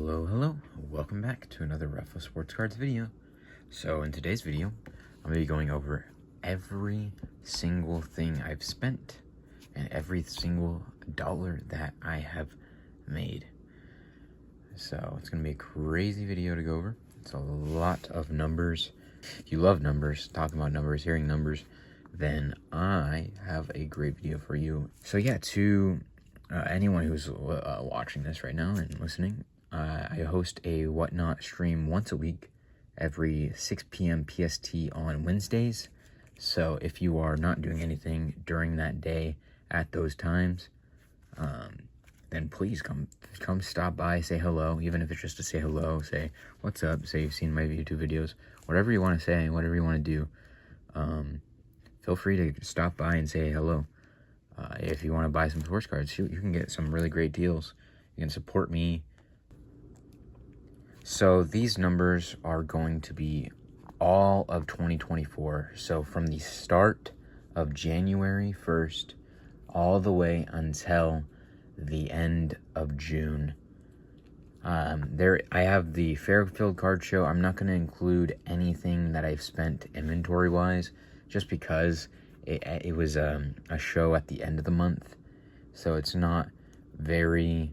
Hello, welcome back to another Ruffa Sports Cards video. So in today's video, I'm going to be going over every single thing I've spent and every single dollar that I have made. So it's going to be a crazy video to go over. It's a lot of numbers. If you love numbers, talking about numbers, hearing numbers, then I have a great video for you. So yeah, to anyone who's watching this right now and listening, I host a Whatnot stream once a week, every 6 p.m. PST on Wednesdays. So if you are not doing anything during that day at those times, then please come stop by, say hello, even if it's just to say hello, say what's up, say you've seen my YouTube videos, whatever you want to say, whatever you want to do. Feel free to stop by and say hello. If you want to buy some sports cards, you can get some really great deals. You can support me. So these numbers are going to be all of 2024. So from the start of January 1st all the way until the end of June. I have the Fairfield Card Show. I'm not going to include anything that I've spent inventory-wise, just because it was a show at the end of the month, so it's not very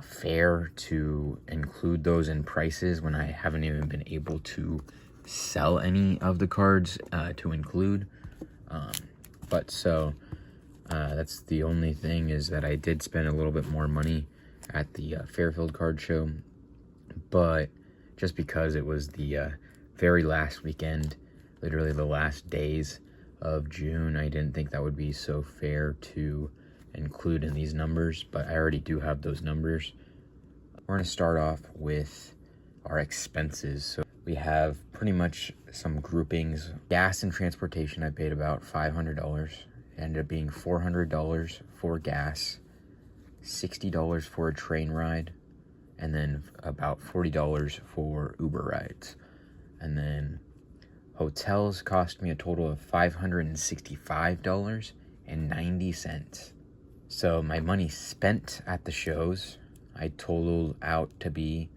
fair to include those in prices when I haven't even been able to sell any of the cards to include. That's the only thing, is that I did spend a little bit more money at the Fairfield Card Show, but just because it was the very last weekend, literally the last days of June, I didn't think that would be so fair to include in these numbers, but I already do have those numbers. We're going to start off with our expenses. So we have pretty much some groupings. Gas and transportation, I paid about $500. It ended up being $400 for gas, $60 for a train ride, and then about $40 for Uber rides. And then hotels cost me a total of $565.90. So my money spent at the shows, I totaled out to be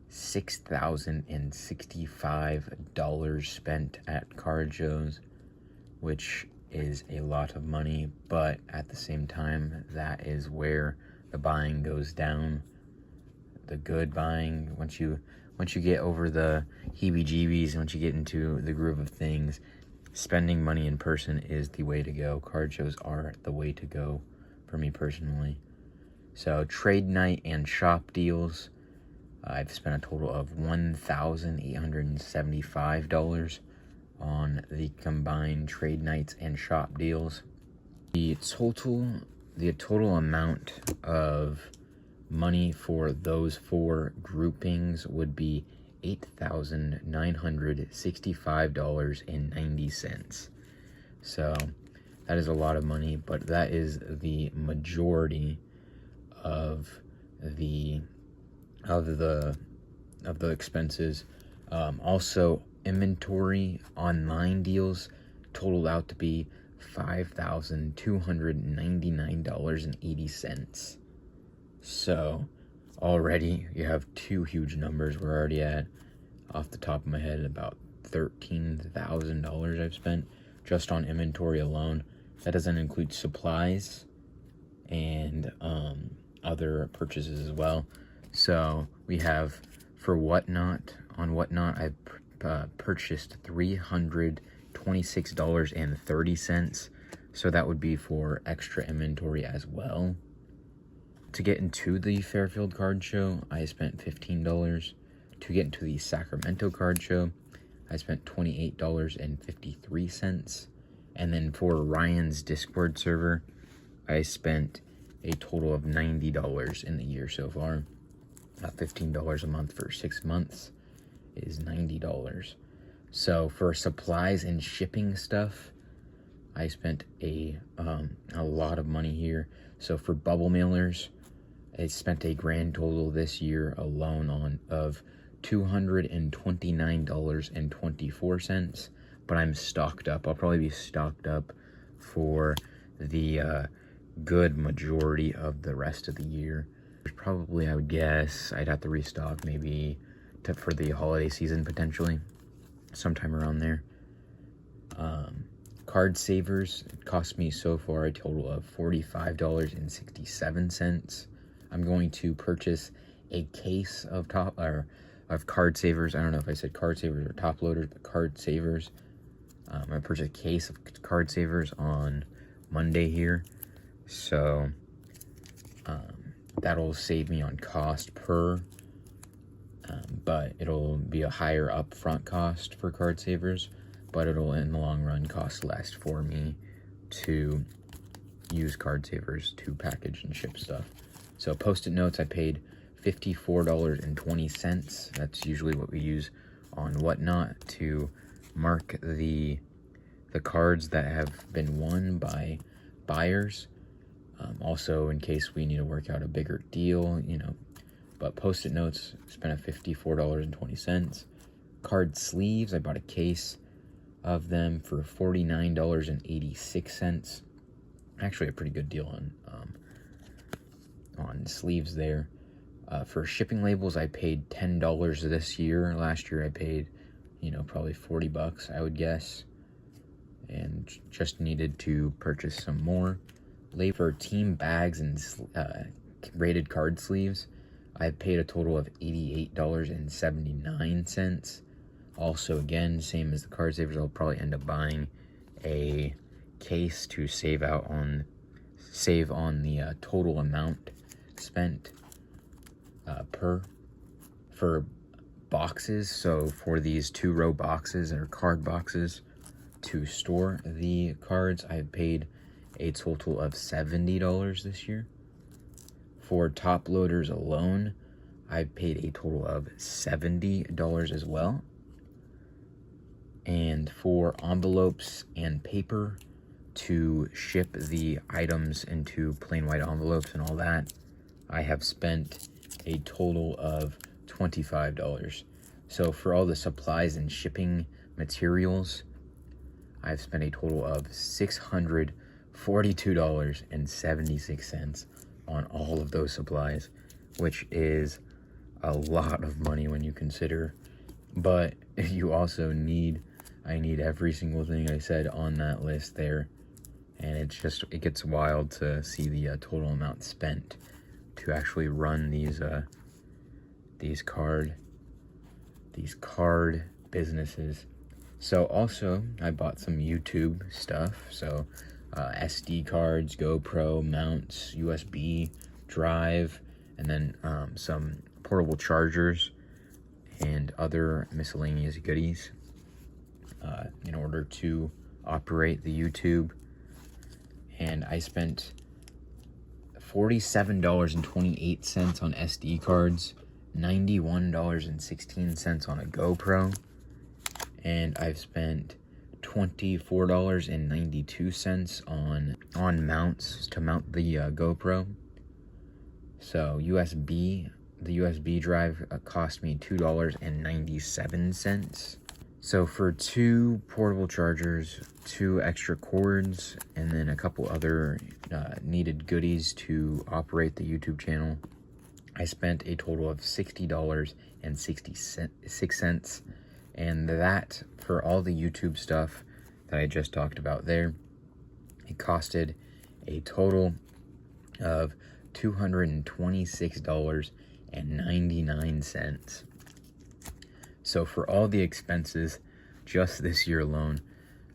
$6,065 spent at card shows, which is a lot of money, but at the same time, that is where the buying goes down. The good buying, once you get over the heebie-jeebies, once you get into the groove of things, spending money in person is the way to go. Card shows are the way to go for me personally. So trade night and shop deals, I've spent a total of $1,875 on the combined trade nights and shop deals. The total amount of money for those four groupings would be $8,965.90. So that is a lot of money, but that is the majority of the expenses. Also, inventory online deals totaled out to be $5,299.80. So already you have two huge numbers. We're already at, off the top of my head, about $13,000 I've spent just on inventory alone. That doesn't include supplies and other purchases as well. So we have, for Whatnot, on Whatnot, I've purchased $326.30. So that would be for extra inventory as well. To get into the Fairfield Card Show, I spent $15. To get into the Sacramento Card Show, I spent $28.53. And then for Ryan's Discord server, I spent a total of $90 in the year so far. $15 a month for 6 months is $90. So for supplies and shipping stuff, I spent a lot of money here. So for bubble mailers, I spent a grand total this year alone of $229.24, but I'm stocked up. I'll probably be stocked up for the good majority of the rest of the year. Probably, I would guess, I'd have to restock maybe for the holiday season, potentially, sometime around there. Card savers, it cost me so far a total of $45.67. I'm going to purchase a case of card savers. I don't know if I said card savers or top loaders, but card savers. I purchased a case of card savers on Monday here, so that'll save me on cost per, but it'll be a higher upfront cost for card savers, but it'll in the long run cost less for me to use card savers to package and ship stuff. So Post-it notes, I paid $54.20. That's usually what we use on Whatnot to mark the cards that have been won by buyers. Also, in case we need to work out a bigger deal, But Post-it notes, spent $54.20. Card sleeves, I bought a case of them for $49.86. Actually, a pretty good deal on sleeves there. For shipping labels, I paid $10 this year. Last year, I paid, probably $40, I would guess. And just needed to purchase some more. For team bags and rated card sleeves, I paid a total of $88.79. Also, again, same as the card savers, I'll probably end up buying a case to save on the total amount spent for boxes. So for these 2-row boxes or card boxes to store the cards, I paid a total of $70 this year. For top loaders alone, I paid a total of $70 as well. And for envelopes and paper to ship the items into plain white envelopes and all that, I have spent a total of $25. So for all the supplies and shipping materials, I've spent a total of $642.76 on all of those supplies, which is a lot of money when you consider. But you also I need every single thing I said on that list there, and it gets wild to see the total amount spent to actually run these card businesses. So also, I bought some YouTube stuff. So SD cards, GoPro mounts, USB drive, and then some portable chargers and other miscellaneous goodies in order to operate the YouTube. And I spent $47.28 on SD cards, $91.16 on a GoPro, and I've spent $24.92 on mounts to mount the GoPro. So the USB drive cost me $2.97. So for 2 portable chargers, 2 extra cords, and then a couple other needed goodies to operate the YouTube channel, I spent a total of $60.66. And that, for all the YouTube stuff that I just talked about there, it costed a total of $226.99. So for all the expenses, just this year alone,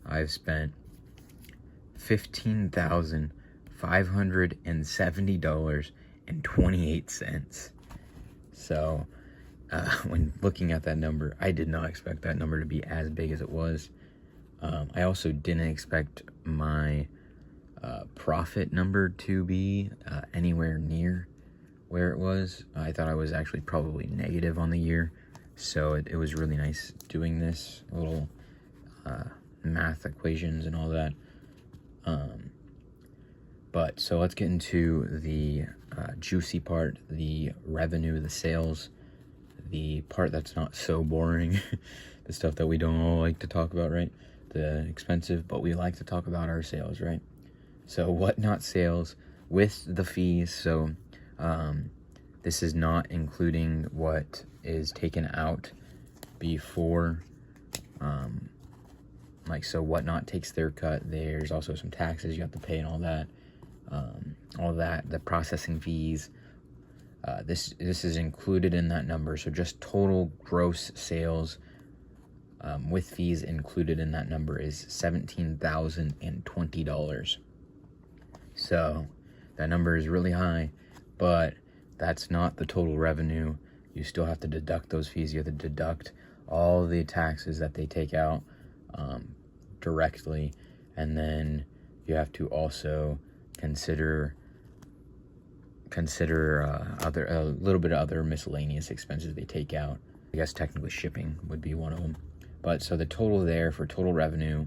I've spent $15,570.28. So when looking at that number, I did not expect that number to be as big as it was. I also didn't expect my profit number to be anywhere near where it was. I thought I was actually probably negative on the year. So it was really nice doing this little math equations and all that. But so let's get into the juicy part, the revenue, the sales, the part that's not so boring, the stuff that we don't all like to talk about, right? The expensive, but we like to talk about our sales, right? So Whatnot sales with the fees. So This is not including what is taken out before, like, so Whatnot takes their cut. There's also some taxes you have to pay and all that, the processing fees. This is included in that number. So just total gross sales with fees included in that number is $17,020. So that number is really high, but that's not the total revenue. You still have to deduct those fees. You have to deduct all the taxes that they take out directly, and then you have to also consider a little bit of other miscellaneous expenses they take out. I guess technically shipping would be one of them. But so the total there for total revenue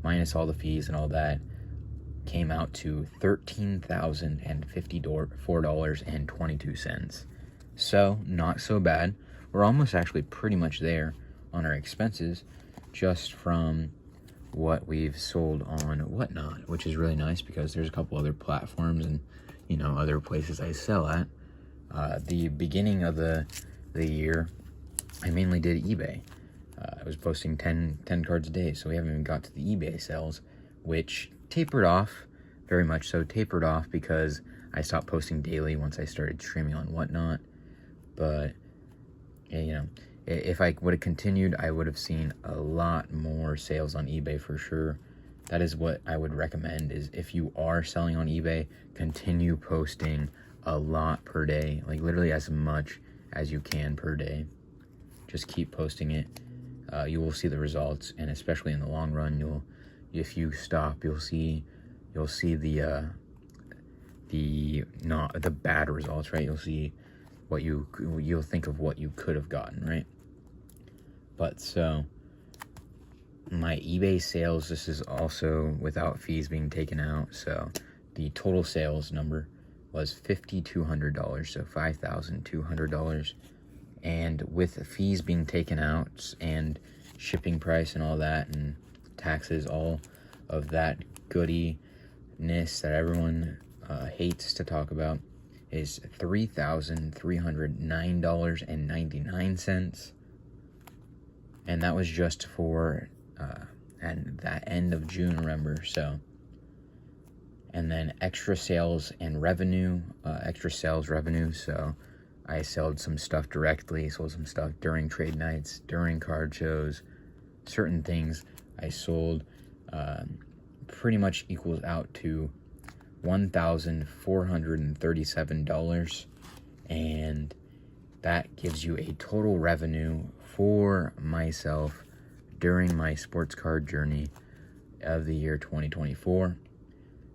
minus all the fees and all that came out to $13,054.22. So not so bad. We're almost actually pretty much there on our expenses just from what we've sold on Whatnot, which is really nice because there's a couple other platforms and, you know, other places I sell at. The beginning of the year, I mainly did eBay. I was posting 10 cards a day, so we haven't even got to the eBay sales, which tapered off, very much so tapered off because I stopped posting daily once I started streaming on Whatnot. But, yeah, you know, if I would have continued, I would have seen a lot more sales on eBay for sure. That is what I would recommend, is if you are selling on eBay, continue posting a lot per day, like literally as much as you can per day. Just keep posting it. You will see the results, and especially in the long run, if you stop, you'll see the bad results, right? You'll see you'll think of what you could have gotten, right? But so my eBay sales, this is also without fees being taken out. So the total sales number was $5,200, so $5,200. And with fees being taken out and shipping price and all that and taxes, all of that goodiness that everyone hates to talk about, is $3,309.99. And that was just for and that end of June, remember. So, and then extra sales revenue. So I sold some stuff directly, sold some stuff during trade nights, during card shows, certain things I sold, pretty much equals out to $1,437, and that gives you a total revenue for myself during my sports card journey of the year 2024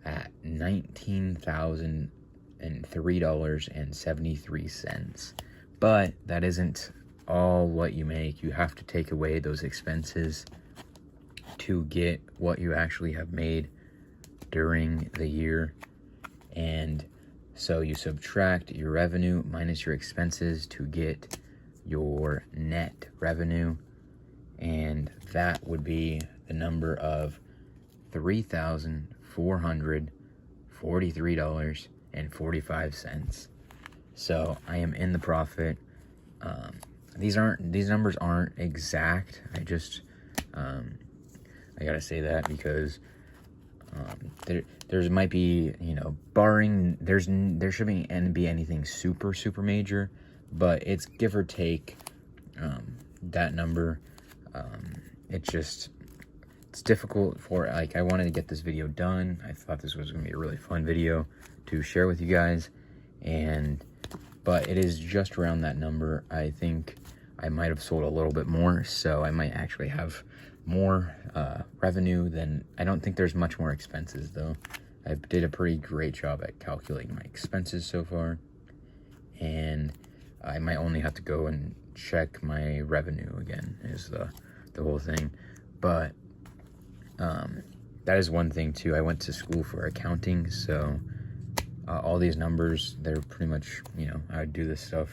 at $19,003.73. But that isn't all what you make. You have to take away those expenses to get what you actually have made during the year. And so you subtract your revenue minus your expenses to get your net revenue, and that would be the number of $3,443.45. So I am in the profit. These numbers aren't exact. I just I gotta say that because there might be, you know, barring there shouldn't be anything super major, but it's give or take that number. It's difficult for, like, I wanted to get this video done. I thought this was gonna be a really fun video to share with you guys, but it is just around that number. I think I might have sold a little bit more, so I might actually have more revenue than, I don't think there's much more expenses though. I did a pretty great job at calculating my expenses so far, and I might only have to go and check my revenue again is the whole thing. But that is one thing too. I went to school for accounting, so all these numbers, they're pretty much, you know, I would do this stuff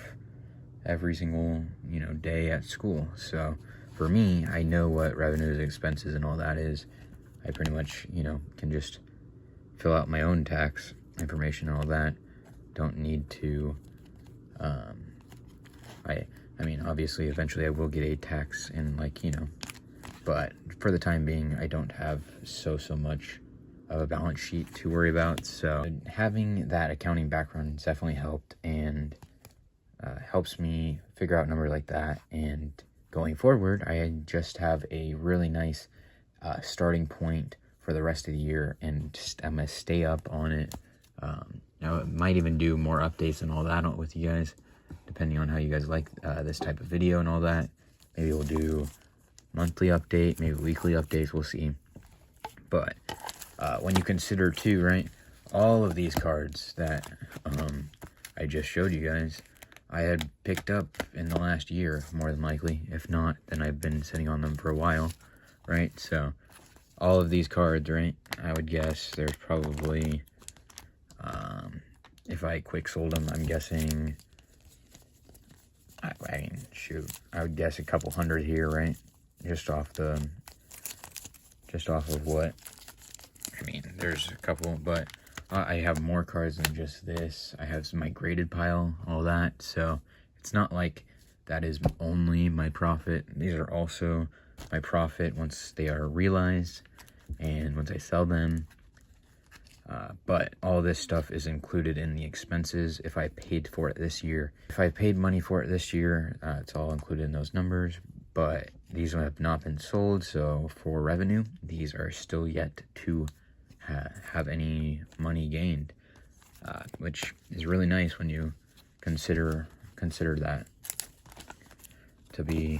every single, you know, day at school. So for me, I know what revenues, expenses, and all that is. I pretty much, you know, can just fill out my own tax information and all that. Don't need to I mean, obviously, eventually I will get a tax and, like, you know, but for the time being, I don't have so much of a balance sheet to worry about. So having that accounting background has definitely helped, and helps me figure out numbers like that. And going forward, I just have a really nice starting point for the rest of the year, and just, I'm gonna stay up on it. Now, I might even do more updates and all that with you guys, depending on how you guys like this type of video and all that. Maybe we'll do monthly update, maybe weekly updates, we'll see. But when you consider too, right, all of these cards that I just showed you guys, I had picked up in the last year, more than likely. If not, then I've been sitting on them for a while, right? So all of these cards, right, I would guess there's probably, if I quick sold them, I'm guessing, I mean, shoot, I would guess a couple hundred here, right? Just off of what, I mean, there's a couple, but I have more cards than just this. I have my graded pile, all that, so it's not like that is only my profit. These are also my profit once they are realized and once I sell them. But all this stuff is included in the expenses if I paid for it this year. If I paid money for it this year, it's all included in those numbers, but these have not been sold, so for revenue, these are still yet to have any money gained, which is really nice when you consider that to be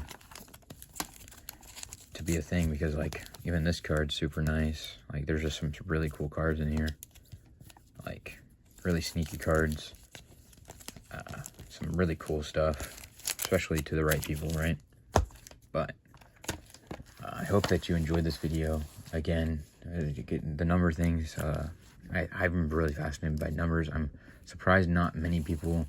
a thing, because, like, even this card's super nice. Like, there's just some really cool cards in here, like really sneaky cards, some really cool stuff, especially to the right people, right? But I hope that you enjoyed this video. Again, the number things, I'm really fascinated by numbers. I'm surprised not many people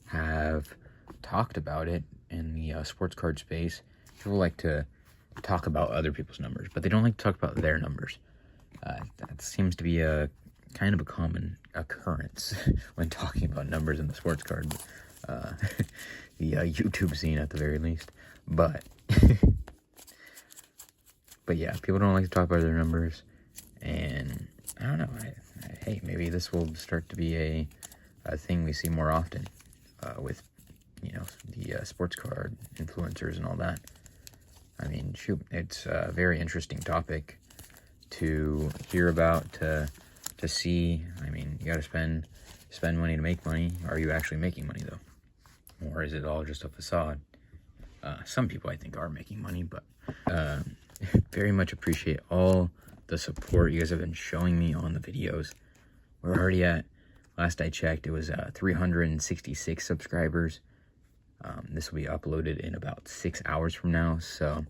have talked about it in the sports card space. People like to talk about other people's numbers, but they don't like to talk about their numbers. That seems to be a kind of a common occurrence when talking about numbers in the sports card, the YouTube scene at the very least. But but yeah, people don't like to talk about their numbers, and I don't know. Hey, maybe this will start to be a thing we see more often with, you know, the sports card influencers and all that. I mean, shoot, it's a very interesting topic to hear about, to see. I mean, you gotta spend money to make money. Are you actually making money, though? Or is it all just a facade? Some people, I think, are making money, but very much appreciate all the support you guys have been showing me on the videos. We're already at, last I checked, it was 366 subscribers. This will be uploaded in about 6 hours from now, so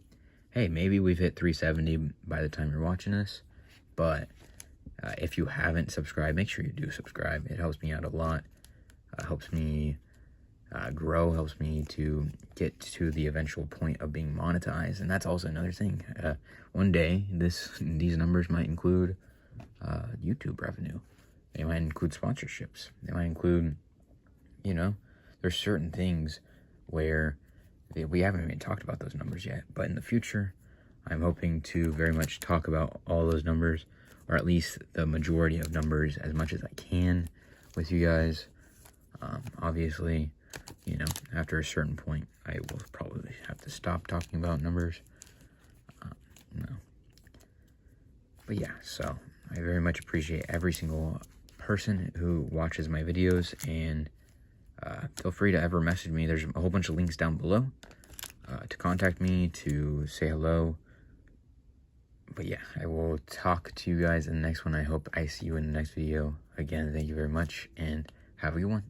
hey, maybe we've hit 370 by the time you're watching this. But if you haven't subscribed, make sure you do subscribe. It helps me out a lot. Helps me grow, helps me to get to the eventual point of being monetized. And that's also another thing. One day, these numbers might include YouTube revenue. They might include sponsorships. They might include, you know, there's certain things where we haven't even talked about those numbers yet. But in the future, I'm hoping to very much talk about all those numbers, or at least the majority of numbers, as much as I can with you guys. Obviously, you know, after a certain point, I will probably have to stop talking about numbers. But yeah, so I very much appreciate every single person who watches my videos, and feel free to ever message me. There's a whole bunch of links down below to contact me, to say hello. But yeah, I will talk to you guys in the next one. I hope I see you in the next video. Again, thank you very much, and have a good one.